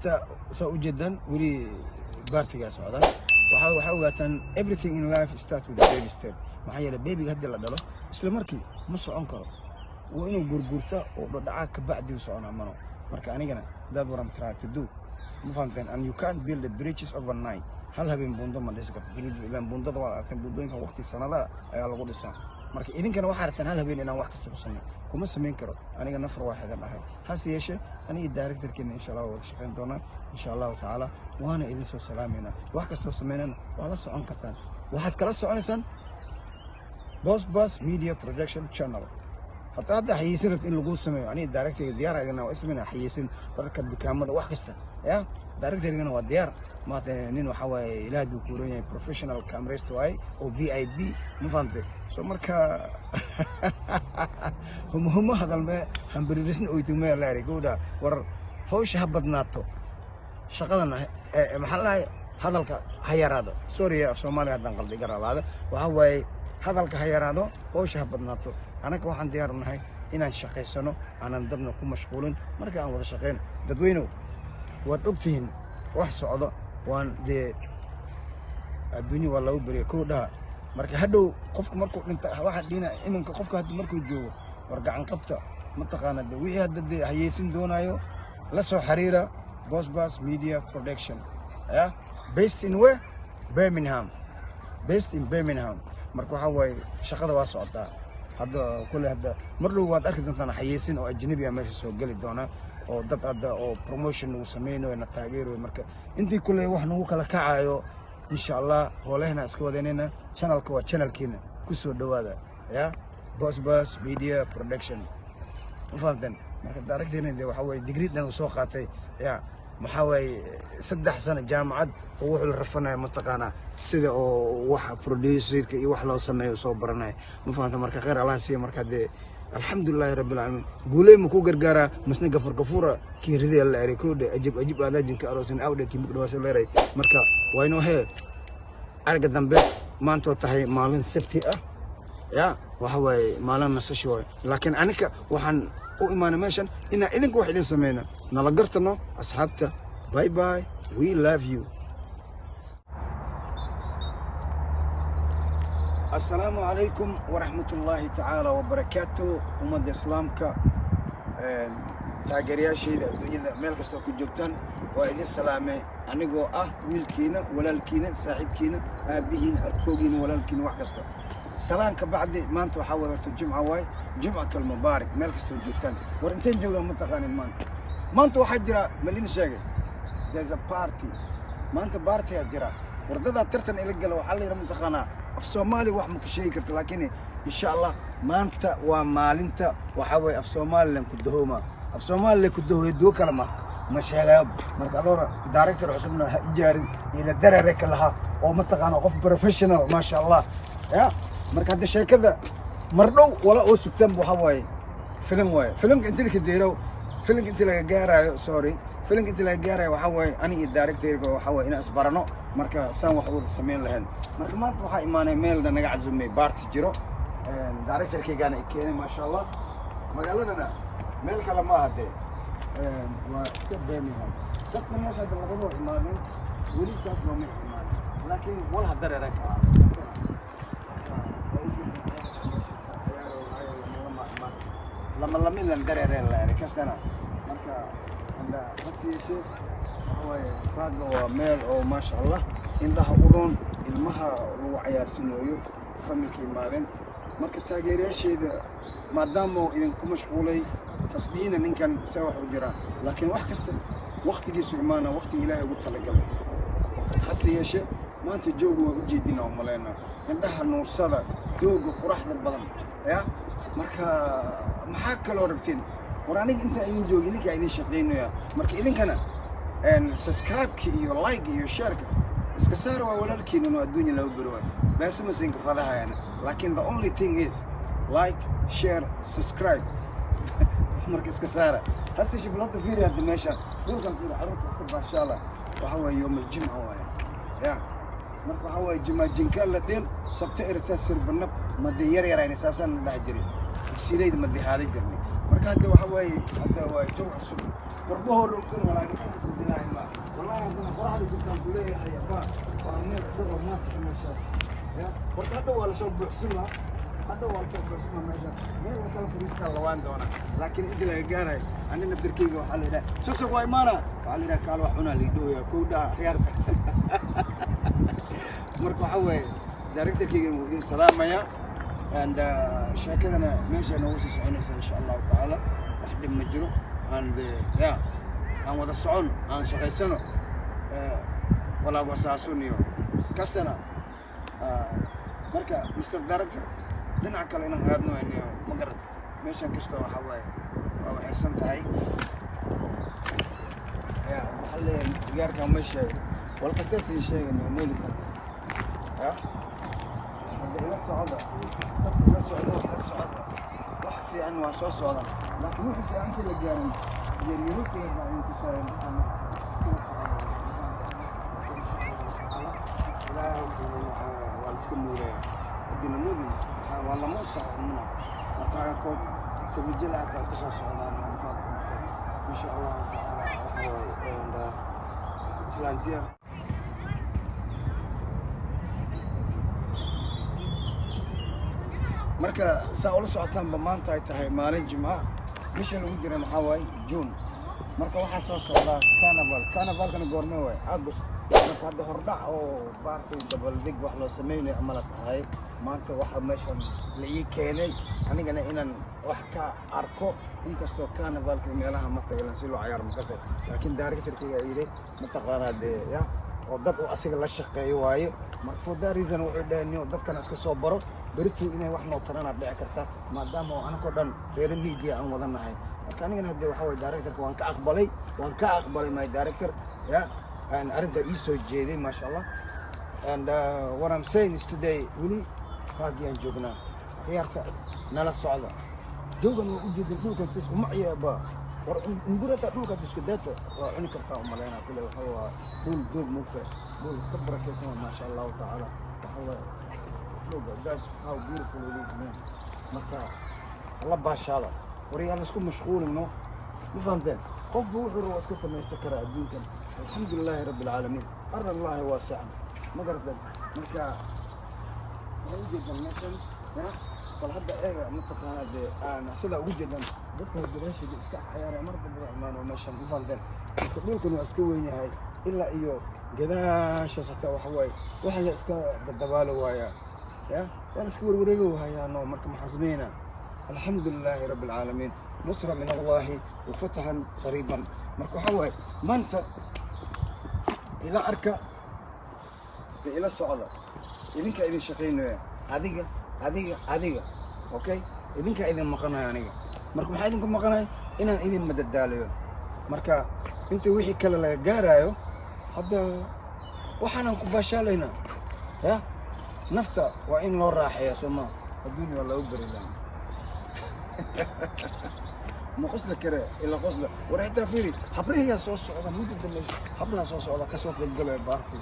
hadda soo u jeedan weli baartiga socda waxa ogaataan everything in life start with a baby step maxaa yeelay babyga hadda la dhalo isla markii ma socon karo waa inuu gurgurta oo dhadhaca ka bacdi u socon amano marka anigana dad waran try to do ma fahanteen and you can't build the bridges overnight hal habeen buundo ma dhisi karto ilaan buundada waa arkan buundooyinka waqti sanada ayaa lagu dhisaa marka idinkana waxaa rabtaan hal habeen inaan wax kasta ku sameeyo kuma sameyn karo aniga nafar waaxidan ahay hase yeeshee aniga directorkeena insha Allah wada shaqeyn doonaa insha Allah taala waana idin soo salaameynaa wax kasta sameynana waa la socon kartaan waxaad kala soconaysaan Boss Media Production Channel hadda xayeysin rabto in lagu sameeyo aniga directorka diyaar ayna waa ismina xayeysin barka dukaamada wax kasta ya directorkana waa diyaar maanta nin waxa waaye ilaahay uu ku roonyahay professional camerist waay oo VIP ma fahamtay soo marka hum hadal ma hambirisna oo itume la erigooda war hawsha ha badnaato shaqadana maxaa la hadalka ha yaraado sorry af Soomaaliya hadan qaldi garalaada waxa waaye hadalka ha yaraado hawsha ha badnaato anaga waxaan diyaar u nahay inaan shaqeysano aanan dadna ku mashquulin marka aan wada shaqeyn dadweynow waad ogtihiin wax socdo waan de adduunyo waa lagu bariyo koodha marka hadhow qofku markuu dhinta waxa dhina imanka qofka hadda markuu joogo war gacan qabta ma taqaana wixii hadda hayeysin doonayo la soo xiriira Boss Media Production based in where Birmingham marka waxa way shaqada waa socotaa hadda kulli hadda mar dhow waad arki doontaan xayeysin oo ajnabi ah meesha soo gali doona oo dad hadda oo promotion uu sameeyno na taageero marka intii kulli wax nagu kala kacayo insha Allah hoolehna iska wadanayna channelka waa channelkeena ku soo dhawaada Boss Media Production fahamtan marka directorna waxa way degree dhan soo qaatay maxaa way 3 sano jaamacad oo wuxuu la rafanayo mataqaana sida oo wax producerka iyo wax loo sameeyo soo baranay ma fahamta marka khayr Allah siiyo marka de alxamdulillah rabbil alamin guulay ma ku gargaara masna gafura ki ridii la erikoode ajib aadaajinka aroosin awde ki muddo leeray marka wayno arga dambe maanta tahay maalin sabti ah waxa way maalin nasasho laakiin anika waxaan u imaanay meeshan ina idinku wax idin sameeyna nala gartano asxaabta bye we love you السلام عليكم ورحمة الله تعالى وبركاته أمد إسلامك تاجرياشي الدنيا ملك استوكو جوتان وإذا السلامة أنيقو ويلكينا ولا الكينا صاحب كينا أبيهين أركوجين ولا الكينا وحكسته سلام كبعد ما أنتوا حاولت الجمعة واي جمعة المبارك ملك استوكو جوتان ورنتين جوجا متقانين ما أنتوا حجرة ملين شاقي there's a party ما أنت بارتي أجرا ورددا ترتن إلى الجلو حلي رمتقانا في Soomaali wax ma ka sheegi karto laakiin insha Allah maanta waa maalinta waxa way af Soomaaliland ku dahooma af Soomaaliland ku dahoyo kalama ma sheegay marka doora director cusubna ijaari ila darare kalaha oo ma taqaano qof professional ma sha Allah marka hada sheekada mar dhow wala oo sugtan waxa way filimka inta ka deerow filimka inta laga gaarayo filimka inta laga gaarayo waxa way aniga directorka waxa way inaan isbarano marka saan wax wada sameyn lahayn marka maanta waxa imaanay meel naga cazumay baarti jiro directorkeegana keenay ma sha Allah magaaladana meel kale ma ahade waa iska Birmingham dadka meesha laga imaanay wali saas loo imaanay laakiin wala dareerka lama min dareereen la kastana marka anda hatiisho waa meel oo ma sha Allah indhaha u roon ilmaha lagu ciyaarsiinayo familka imaadeen marka taageerayaasheeda maadaama idinku mashquulay hasdiina ninkan wax u jira laakiin wax kasta waqtigiisu imaana waqti Ilaahay ugu talagalay hase yeeshee maanta joogu waa u jeedina oo maleena indhaha nuursada joogu quraxda badan marka maxaa kale oo rabteen war aniga inta idin joogin idinka idin shaqeynaya marka idinkana subscribe iyo like iyo share iska saar waa walaalkiina oo adduunyo lagu baro bas ma siin ka fadahayna laakiin the only thing is like share subscribe marka iska saara hase shiblada fiiriya dimeesha dhulkan fiir arrinta iska baashala waxa way yawm al-jum'a waaya marka waxa way jum'a jinka la dheel sabta irta sir banab ma yar yarayna saasan la dhax jiray sileed ma dihaaday jirnay marka hadda waxa weeye hadda waa joog cusub qurbaho roogtan walaakin inta isku dilayn ma wallahi hadda qoraxda jirtaan ku leeyahay aba waa meel sidoo ma meesha ya horta hadda waa la soo buuxsana hadda waa la soo buuxsana meesha meel kala fariista lawaan doona laakiin inta laga gaaray anina naftirkeyga waxa la yiraahdaa sugsug waa imaana waxa la yiraahdaa kaal wax cunaa liidooya kowda khiyaarta marka waxa weeye directorkeyga wuu idin salaamaya and sheekadana meesha noogu sii soconaysa insha Allah taala wax dhib ma jiro and yeah aan wada socon aan shaqaysano wala wasaasuniyo kastana marka Mr. Director dhinaca kale inaan aadno ma garad meeshan kasta waxa waaye waa waxaysan tahay ya waxa la diyaarka meesha wal kasta si sheegay mooli karta ya la socda la socda wax fiican waa soo socda laakiin wixii fiican la gaarin يمينك يبقى انت شايل انا لا والسكن مولاي الدين مودي والله ما صار منه marka kood tabijila ka soo socdaan ma sha Allah taala islantiya marka saa ula socotaan maanta ay tahay maalin jimca bisha lagu jira maxaa waay June marka waxa soo socda carnivalkana goorma waay August marka hadda hordhac oo baartay double dig wax loo sameeyay ama la sahay maanta waxa meeshan la ii keenay anigana inaan wax ka arko inkastoo carnivalka meelaha ma tagay si loo ciyaar ma kasay laakiin directorkayga yiri mataqaanaa ya oo dad oo asiga la shaqeeyo waayo marka for that reason wuxuu dhaanay dadkan iska soo baro baritu inay wax noo tarana dhici karta maadaama aan ko dhan reer media aan wadanahay marka anigana hadda waxa way directorka waan ka aqbalay my director ya and arinta ii soo jeeday ma sha Allah and what I'm saying is today wili qaadiyan joognaa ciyaarta nala socda joogan oo u jeeday dhulkan sis uma ciyaaba war ingurata dhulka isku data waa cuni kartaa umaleena kule waxa waa dhul muuqda dhul iska barakeysan ma sha Allah taala waxa look that's how beautiful it is man marka Allah baashada wariyaan isku mashquulino ma fahanteen qof wuxuu iska sameeyay kara adduunkan alxamdulillah rabbil alamin arna Allah waasi'an ma garatan marka wajid meeshan ya bal hadda eega mataqaanade aan sida ugu jeedan dadka gadaashooda iska ciyaaraya marba imaano meeshan ma fahanteen dhulkan waa iska weyn yahay ilaa iyo gadaasha sata waxa way waxa la iska dabaalo waaya يا أنا سكور وريجو هاي أنا مركب محاسبينا الحمد لله رب العالمين نصرة من الله وفتحا قريبا مركب حواي ما أنت إلى أركا إلى الصعدة إذن كإذن شقين ويا هذيك أوكي إذن كإذن مقنع يعني مركب حايدن كم مقنع إذن مدد داليو مركب أنت وحي كلا لا جارايو هذا وحنا كباشالينا يا نفتا وإن لو راح يا سما الدنيا ولا أقدر إلا ما قصد كره إلا قصد ورحت فيري حبري هي صوص صعدة ممكن تمشي حبرنا صوص صعدة كسوة القلب بارتي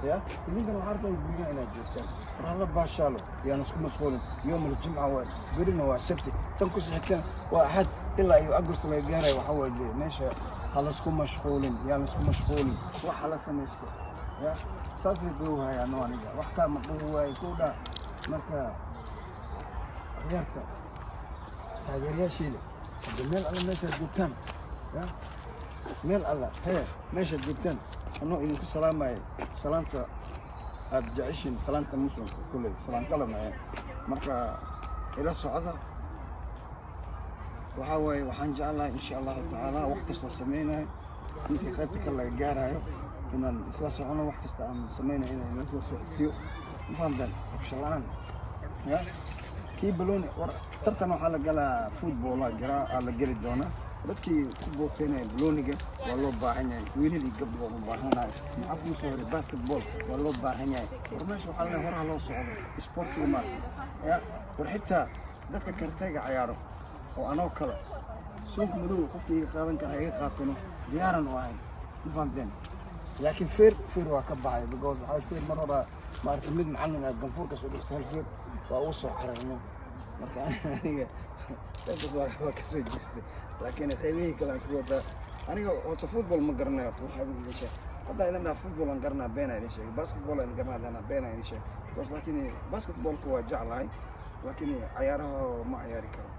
يا اللي كانوا عارفة يبينا هنا جدا راح نبى شالو يعني نسكن مسؤولين يوم الجمعة وقرنا وسبتي تنقص حكنا واحد إلا يأجر تلا يجاري وحول ماشي خلاص كم مشغولين يعني نسكن مشغولين وحلا سمشي يا ساسي بروها يا نواني وقتها مقبوها يكودا مركا عيارتا تاجر يا شيلي بالميل على ماشي الجبتان يا ميل على هي ماشي الجبتان انه إذا كنت سلامتا أرجعيشين سلامتا المسلم كله سلامتا لما مركا إلى الصعدة وحاوي وحنجعلها إن شاء الله تعالى وحكسنا سمينا انت خيبتك الله جارايو إن إسلاس عنا واحد كستعم سمينا هنا نزل سوحسيو مفهمدن إفشلان يا كي بلوني ترتنا حالا جلا فوتبول جرا على جري دونا dadkii ku boogtayna blooniga waa loo baahan yahay wiilal iyo gabdho waa baahan yahay afku soo basketball waa loo baahan yahay warmeesha waxa la horaa loo socdo sportiga ma ya war xitaa dadka kartayga ciyaaro oo anoo kale suuq madow qofkii qaadan kara ay qaatano diyaaran oo ahay ma fahamteen laakiin feer waa ka baxay because waxa feer mar hore maartay mid macallin ah ganfuurka soo dhigtay feer waa uu soo xarayno marka aniga بس waa ka soo jeestay laakiin qaybihii kale aan isku wadaa aniga oo football ma garanayo waxa idin sheeg hadda idan football aan garanaa been idin sheeg basketball aan garanaa dana been idin sheeg because laakiin basketball ku waa jeclahay laakiin ciyaaraha ma ciyaari karo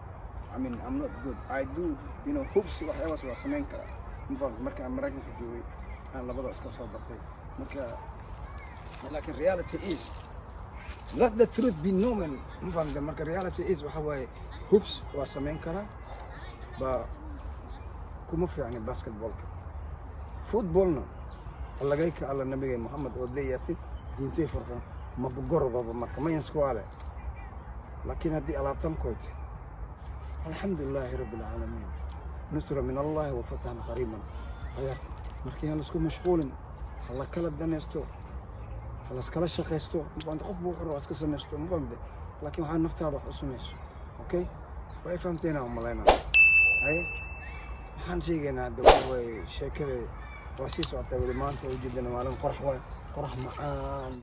I mean I'm not good I do you know hoops waxyaalahaas waa sameyn karaa marka aan Mareykanka joogay aan labada iska soo bartay marka laakiin reality is let the truth be known marka reality is waxa waaye hoops waa sameyn karaa ba kuma fiicni basketballka footballna lagayka alla nabiga Muhammad oo leeyahay diintay farqan ma bugordoba marka ma yanskuale laakiin hadii alaabtan koyd alxamdulillah rabbil alamin nusra min Allah wa fatan qariban hayat markii aan isku mashquulin alla kala danaysto alla iskala shaqeysto inta qof uu xor iska sameesto ma fahmay laakiin waxa naftaada wax u sameeyso okay way fahamteena umalayna hay waxaan sheegaynaa dawladda way sheekada waa sii socotay wali maanta oo jidana maalin qorx macaan